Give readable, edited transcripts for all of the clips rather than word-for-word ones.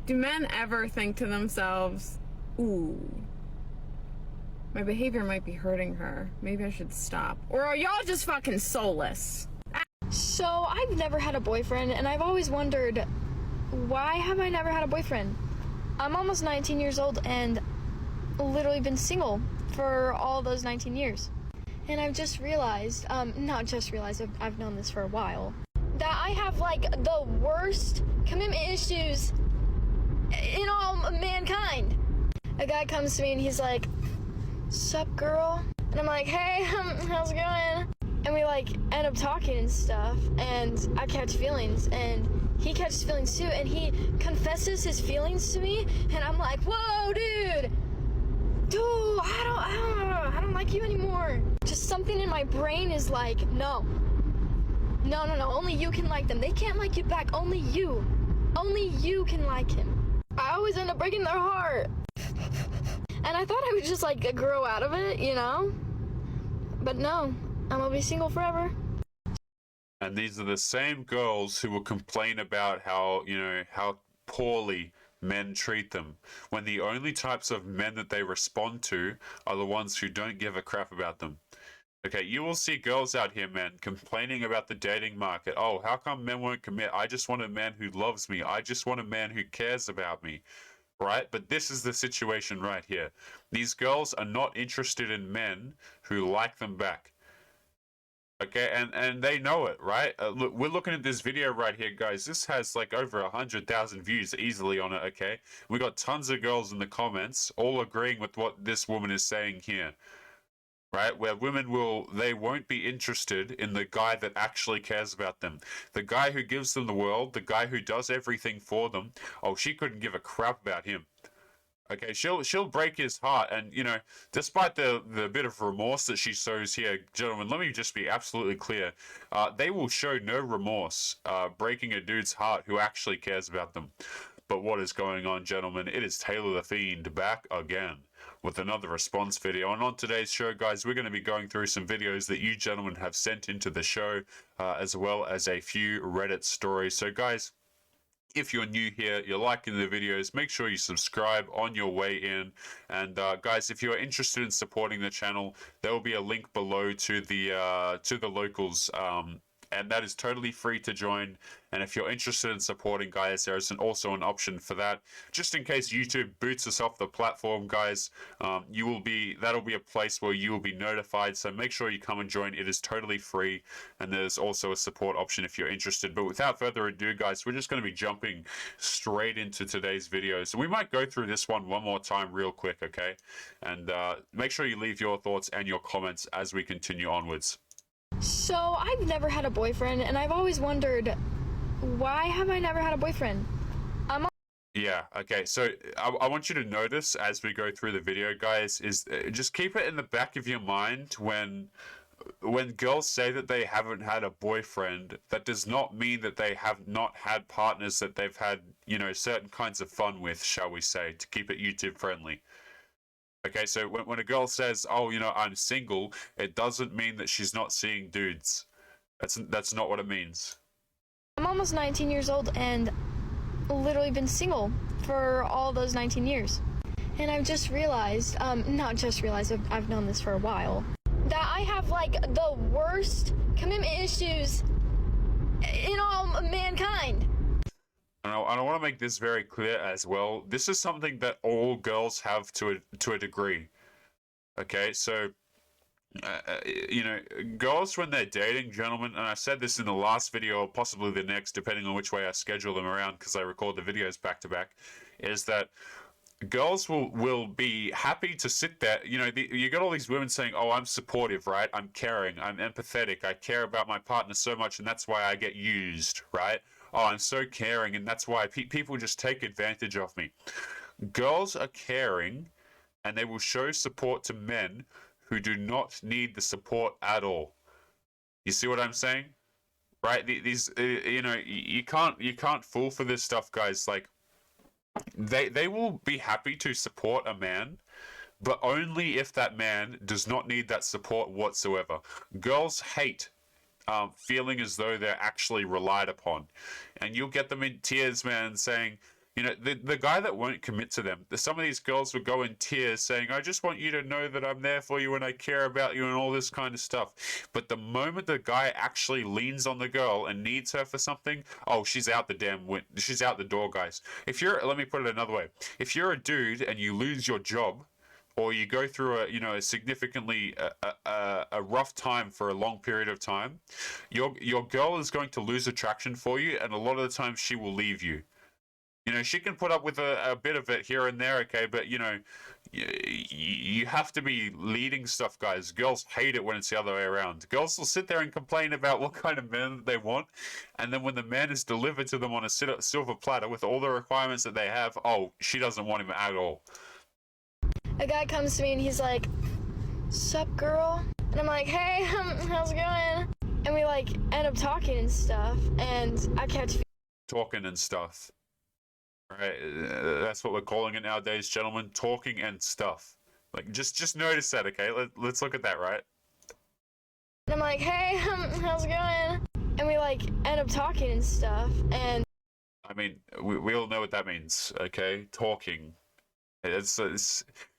Do men ever think to themselves, ooh, my behavior might be hurting her. Maybe I should stop. Or are y'all just fucking soulless? So, I've never had a boyfriend, and I've always wondered, why have I never had a boyfriend? I'm almost 19 years old and literally been single for all those 19 years. And I've just realized, not just realized, I've known this for a while, that I have, like, the worst commitment issues in all mankind. A guy comes to me and he's like, "Sup, girl?" And I'm like, "Hey, how's it going?" And we, like, end up talking and stuff, and I catch feelings, and he catches feelings too, and he confesses his feelings to me, and I'm like, "Whoa, dude, I don't like you anymore." Just something in my brain is like, no, only you can like them. They can't like you back, only you can like him. I always end up breaking their heart. And I thought I would just, like, grow out of it, you know? But no, I'm gonna be single forever. And these are the same girls who will complain about how, you know, how poorly men treat them, when the only types of men that they respond to are the ones who don't give a crap about them. Okay, you will see girls out here, man, complaining about the dating market. Oh, how come men won't commit? I just want a man who loves me. I just want a man who cares about me. Right? But this is the situation right here. These girls are not interested in men who like them back. Okay, and they know it, right? Look, we're looking at this video right here, guys. This has like over 100,000 views easily on it, okay? We got tons of girls in the comments all agreeing with what this woman is saying here. Right, where women they won't be interested in the guy that actually cares about them. The guy who gives them the world, the guy who does everything for them. Oh, she couldn't give a crap about him. Okay, she'll break his heart, and you know, despite the bit of remorse that she shows here, gentlemen, let me just be absolutely clear. They will show no remorse breaking a dude's heart who actually cares about them. But what is going on, gentlemen? It is Taylor the Fiend back again with another response video. And on today's show, guys, we're going to be going through some videos that you gentlemen have sent into the show, as well as a few Reddit stories. So, guys, if you're new here, you're liking the videos, make sure you subscribe on your way in. And guys, if you're interested in supporting the channel, there will be a link below to the locals. And that is totally free to join. And if you're interested in supporting, guys, there is also an option for that. Just in case YouTube boots us off the platform, guys, that'll be a place where you will be notified. So make sure you come and join. It is totally free. And there's also a support option if you're interested. But without further ado, guys, we're just going to be jumping straight into today's video. So we might go through this one more time real quick, okay? And make sure you leave your thoughts and your comments as we continue onwards. So, I've never had a boyfriend, and I've always wondered, why have I never had a boyfriend? Yeah, okay, so I want you to notice as we go through the video, guys, is just keep it in the back of your mind when girls say that they haven't had a boyfriend, that does not mean that they have not had partners that they've had, you know, certain kinds of fun with, shall we say, to keep it YouTube friendly. Okay, so when a girl says, "Oh, you know, I'm single," it doesn't mean that she's not seeing dudes. That's not what it means. I'm almost 19 years old and literally been single for all those 19 years. And I've just realized, not just realized, I've known this for a while, that I have, like, the worst commitment issues in all mankind. And I want to make this very clear as well. This is something that all girls have to a degree. Okay, so you know, girls when they're dating, gentlemen, and I said this in the last video or possibly the next, depending on which way I schedule them around, because I record the videos back to back, is that girls will be happy to sit there. You know, you got all these women saying, "Oh, I'm supportive, right? I'm caring, I'm empathetic, I care about my partner so much, and that's why I get used, right? Oh, I'm so caring, and that's why people just take advantage of me." Girls are caring, and they will show support to men who do not need the support at all. You see what I'm saying? Right? These, you know, you can't fall for this stuff, guys. Like, they will be happy to support a man, but only if that man does not need that support whatsoever. Girls hate feeling as though they're actually relied upon. And you'll get them in tears, man, saying, You know, the guy that won't commit to them. Some of these girls would go in tears saying, I just want you to know that I'm there for you and I care about you and all this kind of stuff. But the moment the guy actually leans on the girl and needs her for something, oh, she's out the she's out the door, guys. Let me put it another way. If you're a dude and you lose your job, or you go through a significantly a rough time for a long period of time, your girl is going to lose attraction for you, and a lot of the time she will leave you. You know, she can put up with a bit of it here and there, okay, but, you know, you have to be leading stuff, guys. Girls hate it when it's the other way around. Girls will sit there and complain about what kind of man they want, and then when the man is delivered to them on a silver platter with all the requirements that they have, oh, she doesn't want him at all. A guy comes to me and he's like, "Sup, girl?" And I'm like, "Hey, how's it going?" And we, like, end up talking and stuff, and I kept talking and stuff. Right, that's what we're calling it nowadays, gentlemen. Talking and stuff. Like, just notice that, okay? Let's look at that, right? And I'm like, "Hey, how's it going?" And we, like, end up talking and stuff, and I mean, we all know what that means, okay? Talking. It's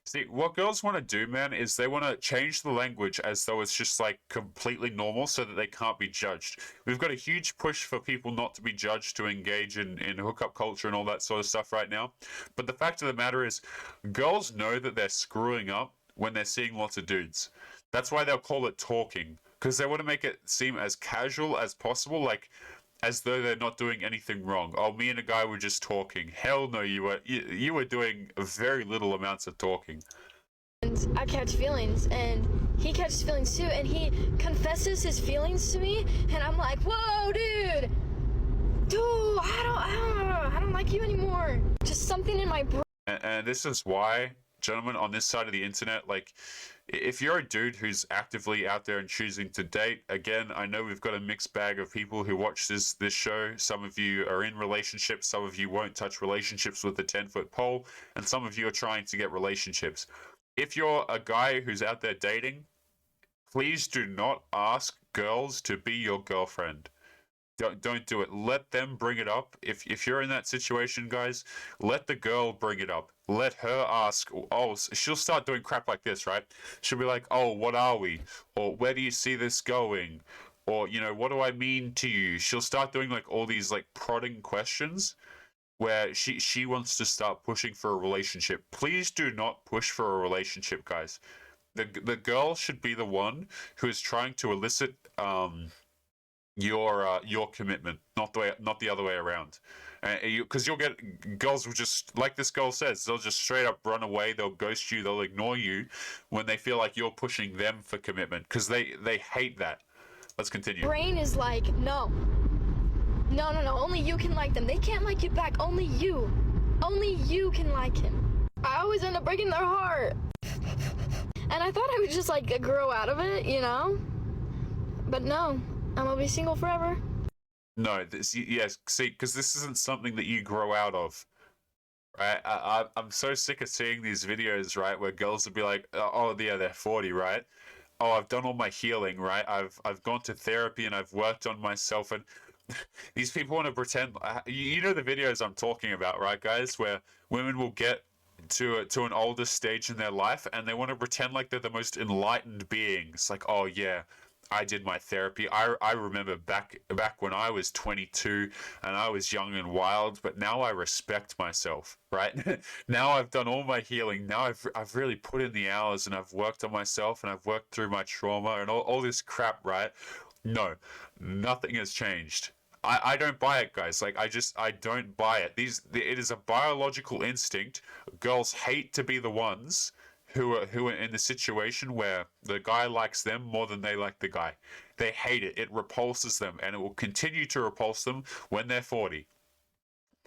see, what girls want to do, man, is they want to change the language as though it's just like completely normal so that they can't be judged. We've got a huge push for people not to be judged, to engage in hookup culture and all that sort of stuff right now. But the fact of the matter is, girls know that they're screwing up when they're seeing lots of dudes. That's why they'll call it talking, because they want to make it seem as casual as possible, like as though they're not doing anything wrong. Oh, me and a guy were just talking. Hell no, you were doing very little amounts of talking. And I catch feelings, and he catches feelings too, and he confesses his feelings to me, and I'm like, "Whoa, dude, I don't like you anymore." Just something in my brain. And this is why, gentlemen, on this side of the internet, like, if you're a dude who's actively out there and choosing to date, again, I know we've got a mixed bag of people who watch this show. Some of you are in relationships, some of you won't touch relationships with a 10-foot pole, and some of you are trying to get relationships. If you're a guy who's out there dating, please do not ask girls to be your girlfriend. Don't do it. Let them bring it up. If you're in that situation, guys, let the girl bring it up. Let her ask. Oh, she'll start doing crap like this, right? She'll be like, "Oh, what are we?" Or, "Where do you see this going?" Or, you know, "What do I mean to you?" She'll start doing like all these like prodding questions where she wants to start pushing for a relationship. Please do not push for a relationship, guys. The girl should be the one who is trying to elicit your commitment, not the other way around. Because you'll get girls will just, like this girl says, they'll just straight up run away, they'll ghost you, they'll ignore you when they feel like you're pushing them for commitment, because they hate that. Let's continue. Brain is like, no, only you can like them. They can't like you back. Only you can like him. I always end up breaking their heart, and I thought I would just like grow out of it, you know, but no, I'm gonna be single forever. No, yes, see, because this isn't something that you grow out of, right? I'm so sick of seeing these videos, right, where girls will be like, "Oh, yeah, they're 40, right? Oh, I've done all my healing, right? I've gone to therapy and I've worked on myself." And these people want to pretend. You know the videos I'm talking about, right, guys? Where women will get to an older stage in their life and they want to pretend like they're the most enlightened beings. Like, "Oh yeah, I did my therapy. I remember back when I was 22 and I was young and wild, but now I respect myself, right? Now I've done all my healing. Now I've really put in the hours and I've worked on myself and I've worked through my trauma and all this crap, right?" No, nothing has changed. I don't buy it, guys. Like, I don't buy it. It is a biological instinct. Girls hate to be the ones who are in the situation where the guy likes them more than they like the guy. They hate it. It repulses them, and it will continue to repulse them when they're 40.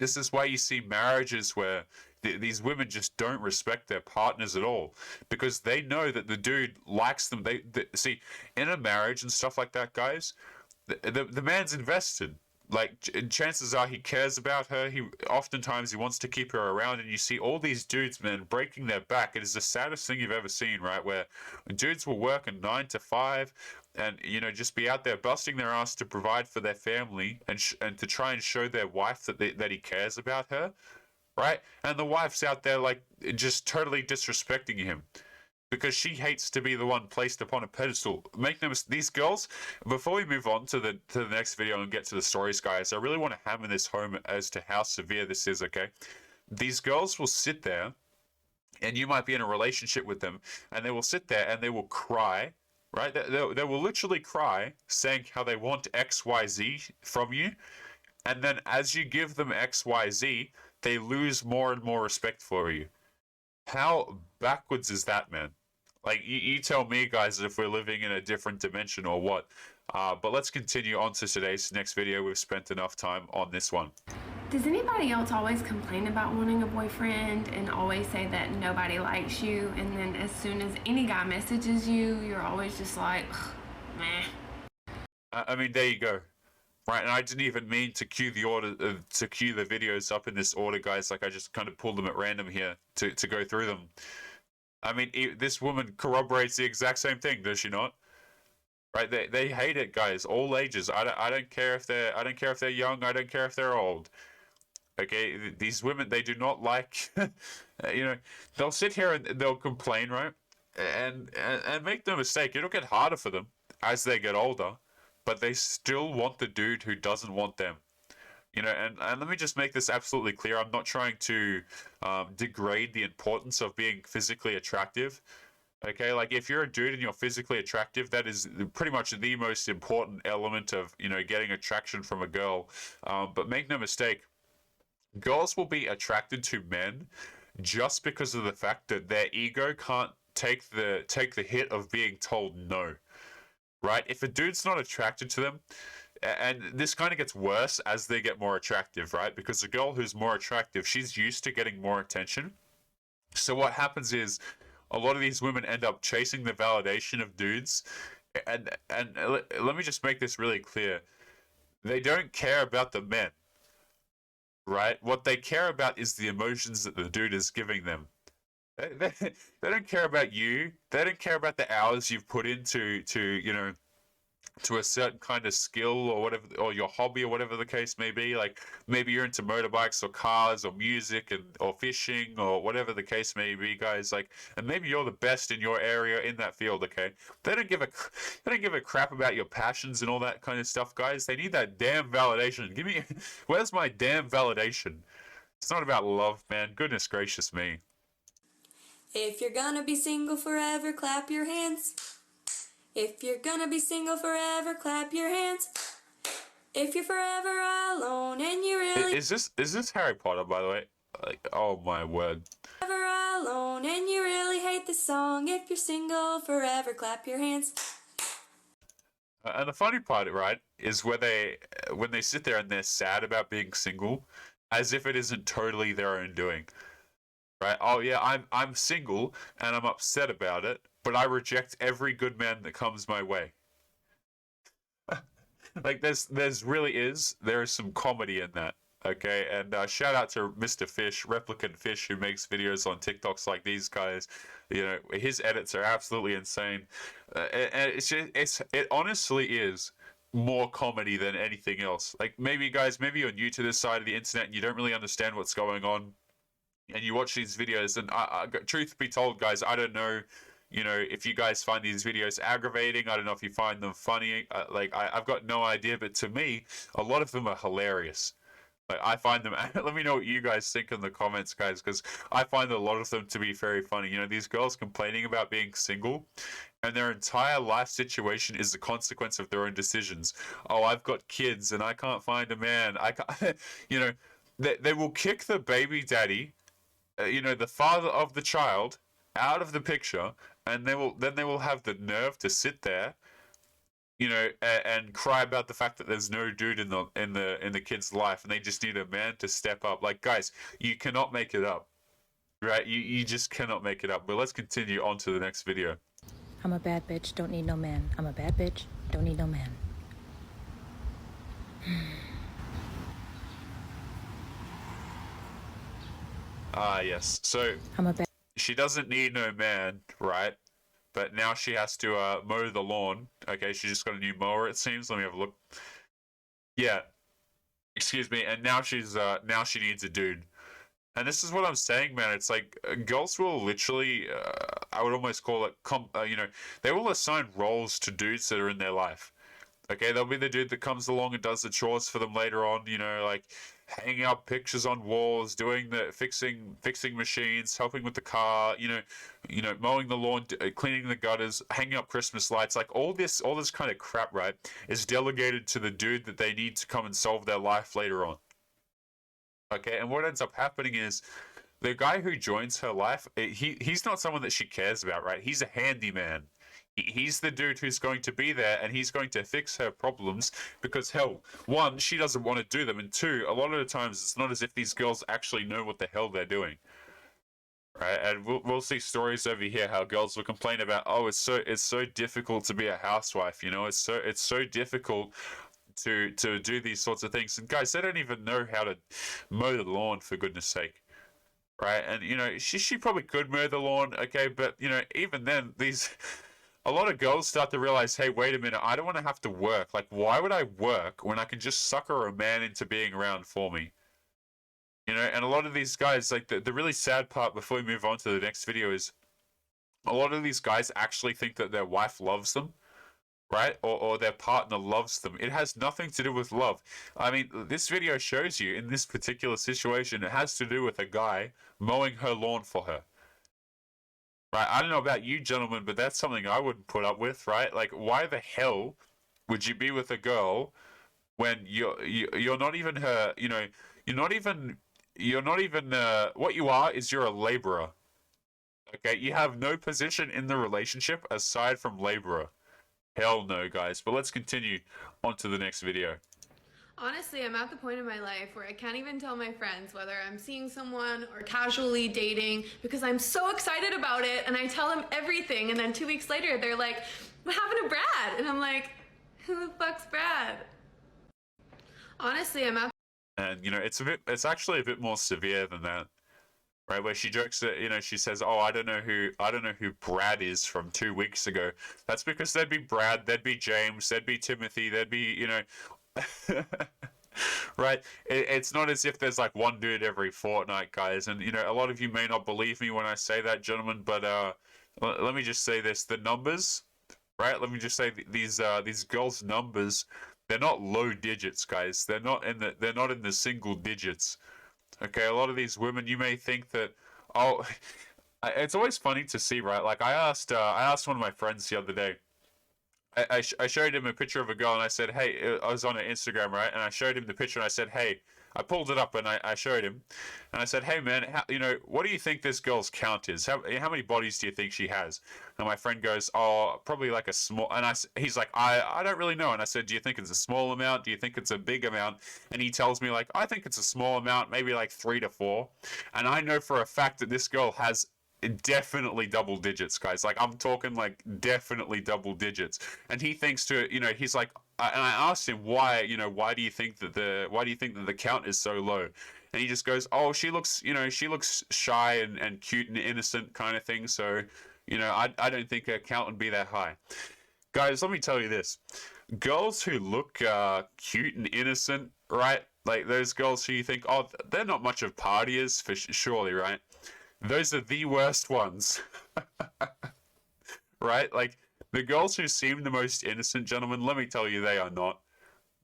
This is why you see marriages where these women just don't respect their partners at all, because they know that the dude likes them. They see, in a marriage and stuff like that, guys, the man's invested. Like, chances are he cares about her. Oftentimes he wants to keep her around, and you see all these dudes, man, breaking their back. It is the saddest thing you've ever seen, right? Where dudes will work a 9 to 5 and, you know, just be out there busting their ass to provide for their family and to try and show their wife that he cares about her. right? And the wife's out there like just totally disrespecting him because she hates to be the one placed upon a pedestal. Make no mistake, these girls. Before we move on to the next video and get to the stories, guys, I really want to hammer this home as to how severe this is. Okay, these girls will sit there, and you might be in a relationship with them, and they will sit there and they will cry. Right? They will literally cry, saying how they want XYZ from you, and then as you give them XYZ, they lose more and more respect for you. How backwards is that, man? Like, you tell me, guys, if we're living in a different dimension or what. But let's continue on to today's next video. We've spent enough time on this one. Does anybody else always complain about wanting a boyfriend and always say that nobody likes you, and then as soon as any guy messages you, you're always just like, meh? I mean, there you go. Right, and I didn't even mean to cue the order, to cue the videos up in this order, guys. Like, I just kind of pulled them at random here to go through them. I mean, this woman corroborates the exact same thing, does she not? Right? They hate it, guys. All ages. I don't care if they're young. I don't care if they're old. Okay, these women, they do not like, you know, they'll sit here and they'll complain, right? And make no mistake, it'll get harder for them as they get older, but they still want the dude who doesn't want them. You know, and let me just make this absolutely clear. I'm not trying to degrade the importance of being physically attractive. Okay, like if you're a dude and you're physically attractive, that is pretty much the most important element of, you know, getting attraction from a girl. But make no mistake, girls will be attracted to men just because of the fact that their ego can't take the hit of being told no. Right? If a dude's not attracted to them, and this kind of gets worse as they get more attractive, right? Because a girl who's more attractive, she's used to getting more attention. So what happens is a lot of these women end up chasing the validation of dudes. And let me just make this really clear. They don't care about the men. Right? What they care about is the emotions that the dude is giving them. They don't care about you. They don't care about the hours you've put into you know, to a certain kind of skill or whatever, or your hobby or whatever the case may be. Like maybe you're into motorbikes or cars or music or fishing or whatever the case may be, guys. Like, and maybe you're the best in your area in that field. Okay, they don't give a crap about your passions and all that kind of stuff, guys. They need that damn validation. Give me, where's my damn validation? It's not about love, man. Goodness gracious me. If you're gonna be single forever, clap your hands. If you're gonna be single forever, clap your hands. If you're forever alone and you really Is this Harry Potter, by the way? Like, oh my word. forever alone and you really hate the song. If you're single forever, clap your hands. And the funny part, right, is when they sit there and they're sad about being single, as if it isn't totally their own doing. Right? Oh yeah, I'm single and I'm upset about it, but I reject every good man that comes my way. Like there is some comedy in that. Okay, and shout out to Mr. Fish, Replicant Fish, who makes videos on TikToks like these guys. You know, his edits are absolutely insane, and it honestly is more comedy than anything else. Like maybe you're new to this side of the internet and you don't really understand what's going on, and you watch these videos, and truth be told, guys, I don't know, you know, if you guys find these videos aggravating. I don't know if you find them funny. I've got no idea, but to me, a lot of them are hilarious. Like, I find them, let me know what you guys think in the comments, guys, because I find a lot of them to be very funny. You know, these girls complaining about being single, and their entire life situation is the consequence of their own decisions. Oh, I've got kids, and I can't find a man. I can't, you know, they will kick the baby daddy, you know, the father of the child, out of the picture, and they will have the nerve to sit there, you know, and cry about the fact that there's no dude in the kid's life, and they just need a man to step up. Like, guys, you cannot make it up, right? You just cannot make it up. But let's continue on to the next video. I'm a bad bitch, don't need no man. I'm a bad bitch, don't need no man. Yes. So I'm a bad. she doesn't need no man, right? But now she has to mow the lawn. Okay, she just got a new mower, it seems. Let me have a look. Yeah. Excuse me. And now she needs a dude. And this is what I'm saying, man. It's like girls will literally, I would almost call it, they will assign roles to dudes that are in their life. Okay, they'll be the dude that comes along and does the chores for them later on. Like hanging up pictures on walls, doing the fixing machines, helping with the car. Mowing the lawn, cleaning the gutters, hanging up Christmas lights. Like all this kind of crap, right, is delegated to the dude that they need to come and solve their life later on. Okay, and what ends up happening is the guy who joins her life, he's not someone that she cares about, right? He's a handyman. He's the dude who's going to be there and he's going to fix her problems because, hell, one, she doesn't want to do them, and two, a lot of the times it's not as if these girls actually know what the hell they're doing. Right? And we'll see stories over here how girls will complain about, oh, it's so difficult to be a housewife, it's so difficult to do these sorts of things. And guys, they don't even know how to mow the lawn, for goodness sake. Right? And she probably could mow the lawn, okay, but even then, a lot of girls start to realize, hey, wait a minute, I don't want to have to work. Like, why would I work when I can just sucker a man into being around for me? And a lot of these guys, like, the really sad part before we move on to the next video is a lot of these guys actually think that their wife loves them, right? Or their partner loves them. It has nothing to do with love. I mean, this video shows you in this particular situation, it has to do with a guy mowing her lawn for her. Right? I don't know about you gentlemen, but that's something I wouldn't put up with, right? Like, why the hell would you be with a girl when you're not even her, you're not even what you are is you're a laborer. Okay? You have no position in the relationship aside from laborer. Hell no, guys. But let's continue on to the next video. Honestly, I'm at the point in my life where I can't even tell my friends whether I'm seeing someone or casually dating because I'm so excited about it and I tell them everything, and then 2 weeks later they're like, what happened to Brad? And I'm like, who the fuck's Brad? Honestly, I'm at... And it's actually a bit more severe than that. Right, where she jokes that, she says, oh, I don't know who Brad is from 2 weeks ago. That's because there'd be Brad, there'd be James, there'd be Timothy, there'd be, right? It's not as if there's like one dude every fortnight, guys. And, a lot of you may not believe me when I say that, gentlemen, but let me just say this. The numbers, right? Let me just say these girls' numbers, they're not low digits, guys. They're not in the single digits. Okay, a lot of these women, you may think that, oh, it's always funny to see, right? Like I asked one of my friends the other day. I showed him a picture of a girl and I said, hey, I was on her Instagram, right? And I showed him the picture and I said, hey, I pulled it up and I showed him, and I said, hey man, what do you think this girl's count is? How many bodies do you think she has? And my friend goes, oh, probably like a small, and he's like, I don't really know. And I said, do you think it's a small amount? Do you think it's a big amount? And he tells me like, I think it's a small amount, maybe like 3 to 4. And I know for a fact that this girl has definitely double digits, guys. Like I'm talking like definitely double digits. And he thinks he's like, and I asked him why why do you think that the count is so low? And he just goes, oh, she looks shy and cute and innocent kind of thing. So, I don't think her count would be that high. Guys, let me tell you this. Girls who look cute and innocent, right? Like those girls who you think, oh, they're not much of partiers, for surely, right? Those are the worst ones. Right? Like, the girls who seem the most innocent, gentlemen, let me tell you, they are not.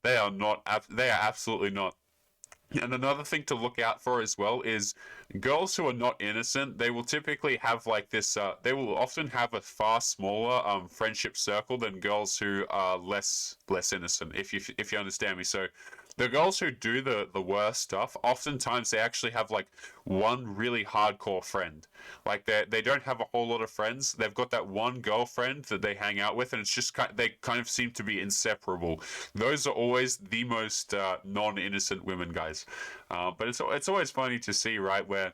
They are not. They are absolutely not. And another thing to look out for as well is girls who are not innocent, they will typically have like this, they will often have a far smaller friendship circle than girls who are less innocent, if you understand me. So the girls who do the worst stuff, oftentimes they actually have like one really hardcore friend. Like they don't have a whole lot of friends. They've got that one girlfriend that they hang out with, and it's just they kind of seem to be inseparable. Those are always the most non-innocent women, guys. But it's always funny to see, right, where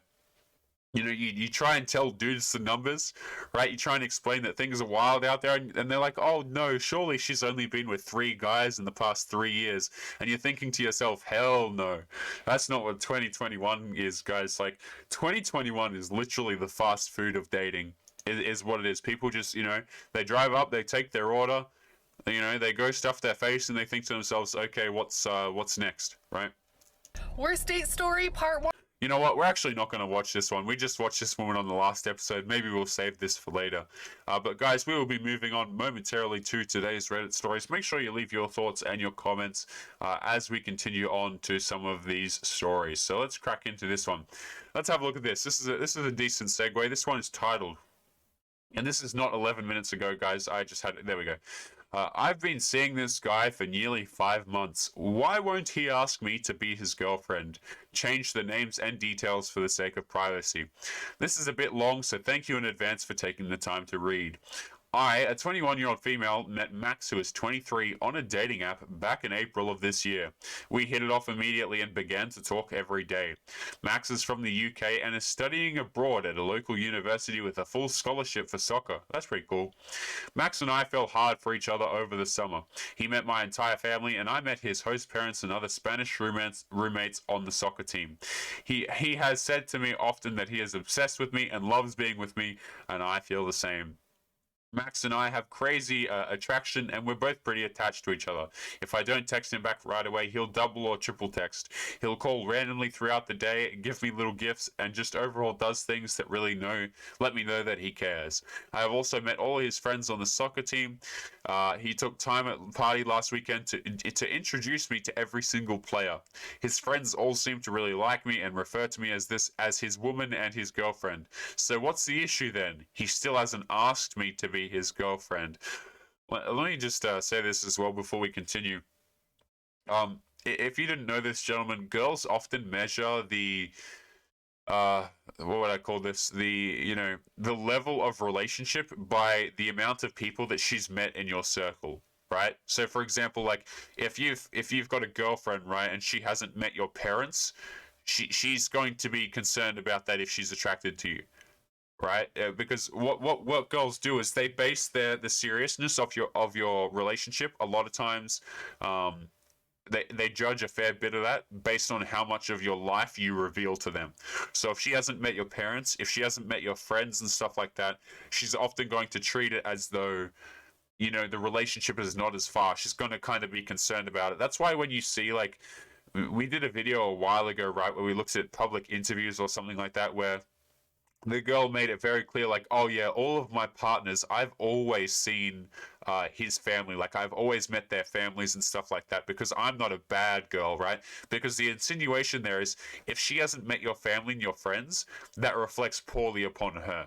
you try and tell dudes the numbers, right? You try and explain that things are wild out there, and they're like, oh no, surely she's only been with 3 guys in the past 3 years. And you're thinking to yourself, hell no. That's not what 2021 is, guys. Like, 2021 is literally the fast food of dating, is what it is. People just, they drive up, they take their order, they go stuff their face, and they think to themselves, okay, what's next, right? Worst date story, part 1. You know what? We're actually not going to watch this one. We just watched this one on the last episode. Maybe we'll save this for later. But guys, we will be moving on momentarily to today's Reddit stories. Make sure you leave your thoughts and your comments as we continue on to some of these stories. So let's crack into this one. Let's have a look at this. This is a decent segue. This one is titled, and this is not 11 minutes ago, guys. I just had it. There we go. I've been seeing this guy for nearly 5 months. Why won't he ask me to be his girlfriend? Change the names and details for the sake of privacy. This is a bit long, so thank you in advance for taking the time to read. I, a 21-year-old female, met Max, who is 23, on a dating app back in April of this year. We hit it off immediately and began to talk every day. Max is from the UK and is studying abroad at a local university with a full scholarship for soccer. That's pretty cool. Max and I fell hard for each other over the summer. He met my entire family and I met his host parents and other Spanish roommates on the soccer team. He has said to me often that he is obsessed with me and loves being with me, and I feel the same. Max and I have crazy attraction, and we're both pretty attached to each other. If I don't text him back right away, he'll double or triple text. He'll call randomly throughout the day, give me little gifts, and just overall does things that really let me know that he cares. I have also met all his friends on the soccer team. He took time at the party last weekend to introduce me to every single player. His friends all seem to really like me and refer to me as his woman and his girlfriend. So what's the issue then? He still hasn't asked me to be his girlfriend. Let me just say this as well before we continue. If you didn't know this, gentlemen, girls often measure the what would I call this? The level of relationship by the amount of people that she's met in your circle, right? So for example, like if you've got a girlfriend, right, and she hasn't met your parents, she's going to be concerned about that if she's attracted to you. Right, because what girls do is they base the seriousness of your relationship a lot of times. They judge a fair bit of that based on how much of your life you reveal to them. So if she hasn't met your parents, if she hasn't met your friends and stuff like that, she's often going to treat it as though, the relationship is not as far. She's going to kind of be concerned about it. That's why when you see, like, we did a video a while ago, right, where we looked at public interviews or something like that, where the girl made it very clear, like, oh yeah, all of my partners, I've always seen his family. Like, I've always met their families and stuff like that, because I'm not a bad girl, right? Because the insinuation there is, if she hasn't met your family and your friends, that reflects poorly upon her.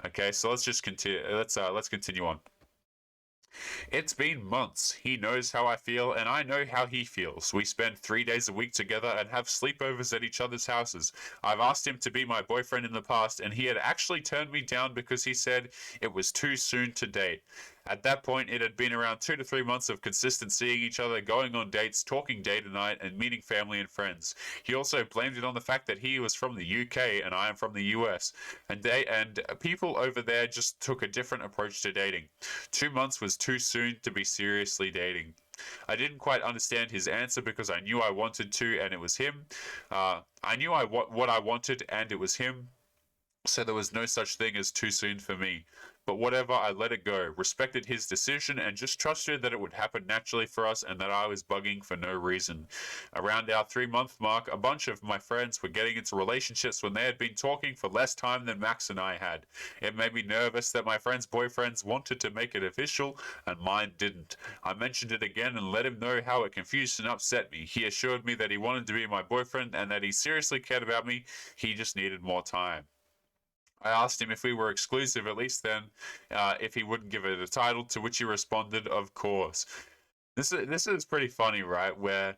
Okay, so let's just continue. Let's continue on. It's been months. He knows how I feel, and I know how he feels. We spend 3 days a week together and have sleepovers at each other's houses. I've asked him to be my boyfriend in the past, and he had actually turned me down because he said it was too soon to date. At that point, it had been around 2 to 3 months of consistent seeing each other, going on dates, talking day to night, and meeting family and friends. He also blamed it on the fact that he was from the UK and I am from the US, and people over there just took a different approach to dating. 2 months was too soon to be seriously dating. I didn't quite understand his answer because I knew I wanted to, and it was him. I knew what I wanted, and it was him. So there was no such thing as too soon for me. But whatever, I let it go, respected his decision, and just trusted that it would happen naturally for us and that I was bugging for no reason. Around our 3-month mark, a bunch of my friends were getting into relationships when they had been talking for less time than Max and I had. It made me nervous that my friends' boyfriends wanted to make it official, and mine didn't. I mentioned it again and let him know how it confused and upset me. He assured me that he wanted to be my boyfriend and that he seriously cared about me. He just needed more time. I asked him if we were exclusive, at least then, if he wouldn't give it a title, to which he responded, of course. This is pretty funny, right? Where,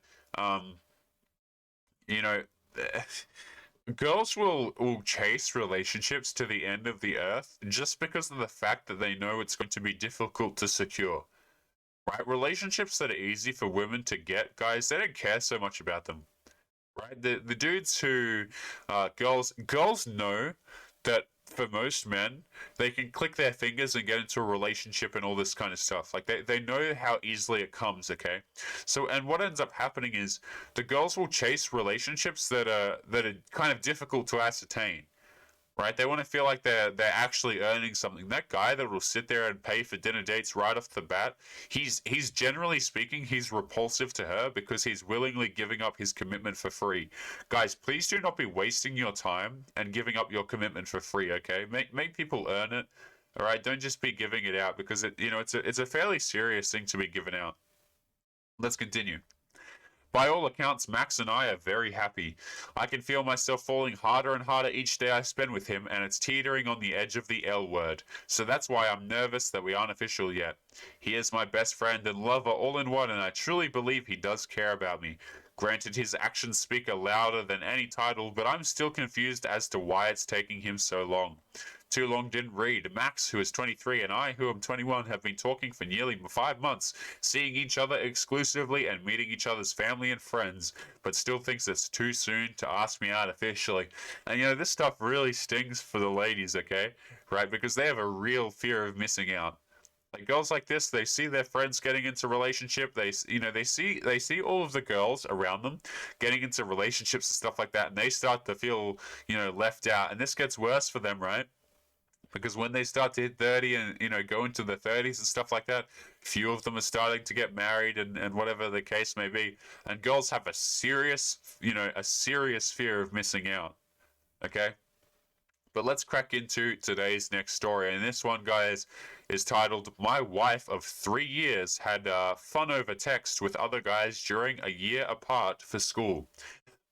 girls will chase relationships to the end of the earth just because of the fact that they know it's going to be difficult to secure. Right? Relationships that are easy for women to get, guys, they don't care so much about them. Right? The dudes who, girls know that for most men, they can click their fingers and get into a relationship and all this kind of stuff. Like, they know how easily it comes, okay? So, and what ends up happening is the girls will chase relationships that are kind of difficult to ascertain, right? They want to feel like they're actually earning something. That guy that will sit there and pay for dinner dates right off the bat, he's generally speaking, he's repulsive to her because he's willingly giving up his commitment for free. Guys, please do not be wasting your time and giving up your commitment for free, okay? Make people earn it. All right, don't just be giving it out because it's a fairly serious thing to be given out. Let's continue. By all accounts, Max and I are very happy. I can feel myself falling harder and harder each day I spend with him, and it's teetering on the edge of the L word. So that's why I'm nervous that we aren't official yet. He is my best friend and lover all in one, and I truly believe he does care about me. Granted, his actions speak louder than any title, but I'm still confused as to why it's taking him so long. Too long didn't read. Max, who is 23, and I, who am 21, have been talking for nearly 5 months, seeing each other exclusively and meeting each other's family and friends, but still thinks it's too soon to ask me out officially. And this stuff really stings for the ladies, okay? Right? Because they have a real fear of missing out. Like girls like this, they see their friends getting into relationship. They see all of the girls around them getting into relationships and stuff like that, and they start to feel left out. And this gets worse for them, right? Because when they start to hit 30 and go into the 30s and stuff like that, few of them are starting to get married and whatever the case may be. And girls have a serious fear of missing out. Okay? But let's crack into today's next story. And this one, guys, is titled, My Wife of 3 Years Had Fun Over Text with Other Guys During a Year Apart for School.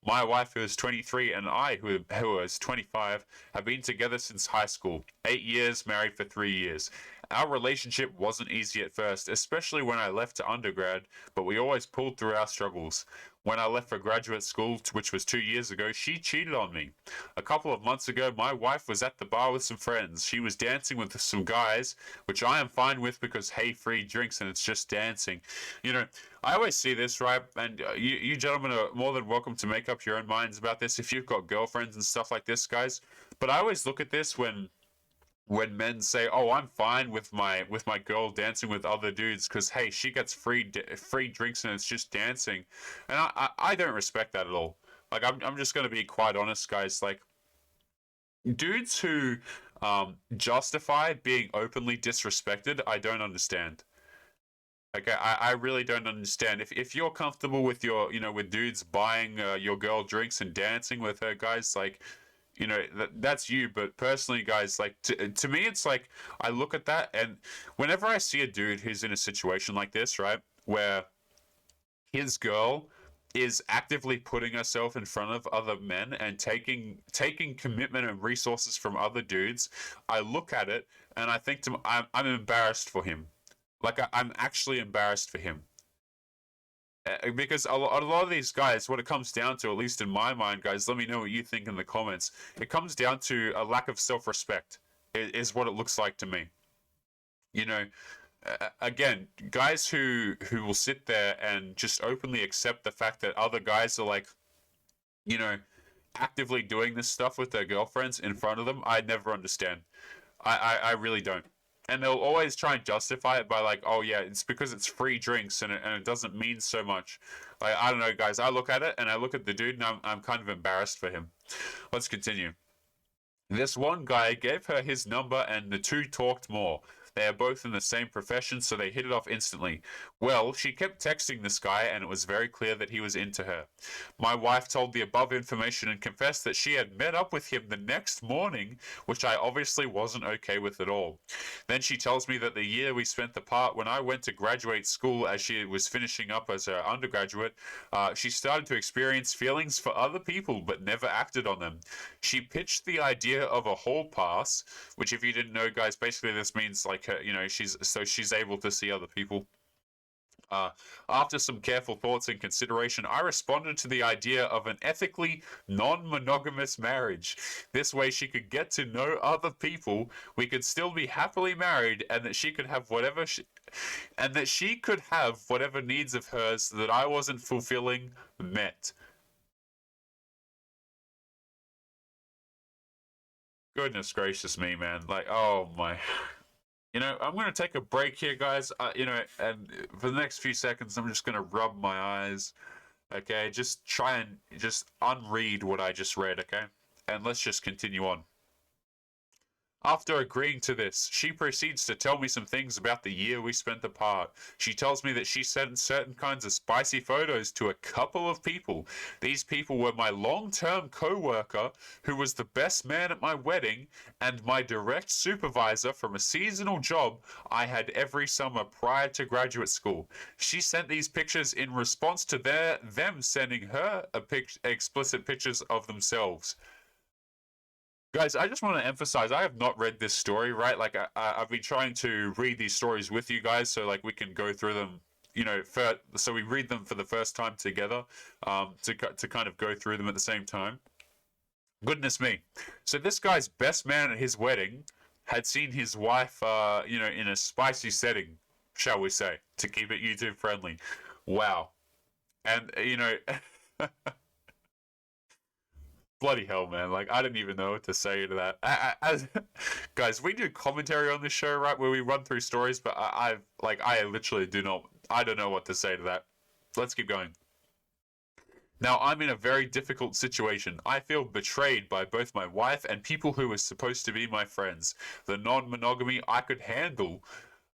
My wife, who is 23, and I, who is 25, have been together since high school. 8 years, married for 3 years. Our relationship wasn't easy at first, especially when I left to undergrad, but we always pulled through our struggles. When I left for graduate school, which was 2 years ago, she cheated on me. A couple of months ago, my wife was at the bar with some friends. She was dancing with some guys, which I am fine with because, hey, free drinks and it's just dancing. I always see this, right? And you gentlemen are more than welcome to make up your own minds about this if you've got girlfriends and stuff like this, guys. But I always look at this when men say, "Oh, I'm fine with my girl dancing with other dudes because hey, she gets free drinks and it's just dancing," and I don't respect that at all. Like I'm just gonna be quite honest, guys. Like dudes who justify being openly disrespected, I don't understand. Okay, I really don't understand. If you're comfortable with your with dudes buying your girl drinks and dancing with her, guys, like. That's you, but personally, guys, like to me, it's like I look at that, and whenever I see a dude who's in a situation like this, right, where his girl is actively putting herself in front of other men and taking commitment and resources from other dudes, I look at it and I think I'm embarrassed for him. Like I'm actually embarrassed for him. Because a lot of these guys, what it comes down to, at least in my mind, guys, let me know what you think in the comments. It comes down to a lack of self-respect, is what it looks like to me. Again, guys who will sit there and just openly accept the fact that other guys are like, actively doing this stuff with their girlfriends in front of them, I never understand. I really don't. And they'll always try and justify it by like, oh yeah, it's because it's free drinks and it doesn't mean so much. Like, I don't know, guys. I look at it and I look at the dude and I'm kind of embarrassed for him. Let's continue. This one guy gave her his number and the two talked more. They are both in the same profession, so they hit it off instantly. Well, she kept texting this guy, and it was very clear that he was into her. My wife told the above information and confessed that she had met up with him the next morning, which I obviously wasn't okay with at all. Then she tells me that the year we spent apart, when I went to graduate school as she was finishing up as her undergraduate, she started to experience feelings for other people, but never acted on them. She pitched the idea of a hall pass, which, if you didn't know, guys, basically this means like she's able to see other people. After some careful thoughts and consideration, I responded to the idea of an ethically non-monogamous marriage. This way she could get to know other people, we could still be happily married, and that she could have whatever needs of hers that I wasn't fulfilling met. Goodness gracious me, man. Like, oh my. I'm going to take a break here, guys. And for the next few seconds, I'm just going to rub my eyes. Okay, just try and just unread what I just read, okay? And let's just continue on. After agreeing to this, she proceeds to tell me some things about the year we spent apart. She tells me that she sent certain kinds of spicy photos to a couple of people. These people were my long-term co-worker, who was the best man at my wedding, and my direct supervisor from a seasonal job I had every summer prior to graduate school. She sent these pictures in response to them sending her explicit pictures of themselves. Guys, I just want to emphasize, I have not read this story, right? Like, I've been trying to read these stories with you guys so, like, we can go through them, you know, so we read them for the first time together, to kind of go through them at the same time. Goodness me. So this guy's best man at his wedding had seen his wife, you know, in a spicy setting, shall we say, to keep it YouTube friendly. Wow. And, you know... Bloody hell, man. Like, I didn't even know what to say to that. Guys, we do commentary on this show, right, where we run through stories, but I literally I don't know what to say to that. Let's keep going. Now, I'm in a very difficult situation. I feel betrayed by both my wife and people who were supposed to be my friends. The non-monogamy I could handle.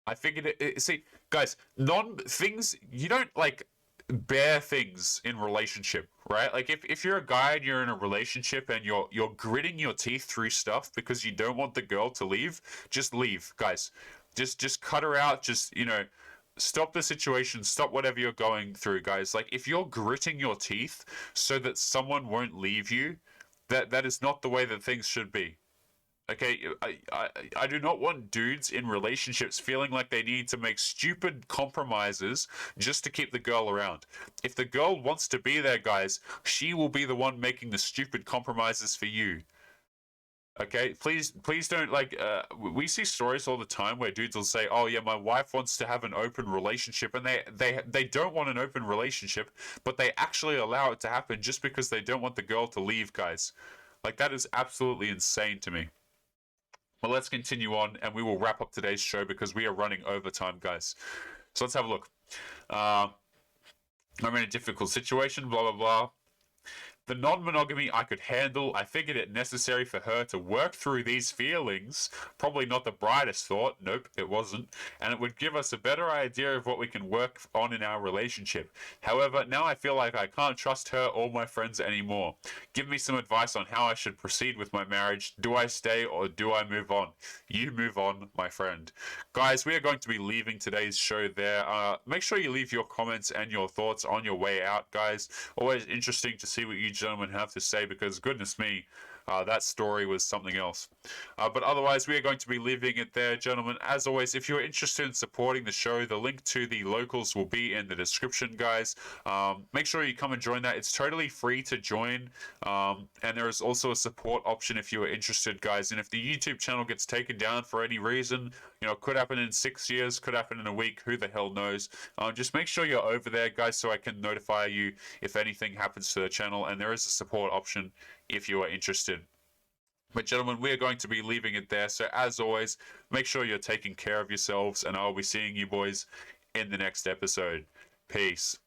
I figured see, guys, you don't, like, bare things in relationship, right? Like, if you're a guy and you're in a relationship and you're gritting your teeth through stuff because you don't want the girl to leave, just leave, guys. Just cut her out. Just, you know, stop the situation, stop whatever you're going through, guys. Like, if you're gritting your teeth so that someone won't leave you, that is not the way that things should be. Okay, I do not want dudes in relationships feeling like they need to make stupid compromises just to keep the girl around. If the girl wants to be there, guys, she will be the one making the stupid compromises for you. Okay, please don't, like, we see stories all the time where dudes will say, oh yeah, my wife wants to have an open relationship, and they don't want an open relationship, but they actually allow it to happen just because they don't want the girl to leave, guys. Like, that is absolutely insane to me. Well, let's continue on, and we will wrap up today's show because we are running overtime, guys. So let's have a look. I'm in a difficult situation, blah, blah, blah. The non-monogamy I could handle. I figured it necessary for her to work through these feelings. Probably not the brightest thought. Nope, it wasn't. And it would give us a better idea of what we can work on in our relationship. However, now I feel like I can't trust her or my friends anymore. Give me some advice on how I should proceed with my marriage. Do I stay or do I move on? You move on, my friend. Guys, we are going to be leaving today's show there. Make sure you leave your comments and your thoughts on your way out, guys. Always interesting to see what you gentlemen have to say, because goodness me, that story was something else. But otherwise, we are going to be leaving it there, gentlemen. As always, if you're interested in supporting the show, the link to the locals will be in the description, guys. Make sure you come and join that. It's totally free to join. And there is also a support option if you are interested, guys. And if the YouTube channel gets taken down for any reason, you know, it could happen in 6 years, could happen in a week, who the hell knows. Just make sure you're over there, guys, so I can notify you if anything happens to the channel. And there is a support option if you are interested. But gentlemen, we are going to be leaving it there. So as always, make sure you're taking care of yourselves, and I'll be seeing you boys in the next episode. Peace.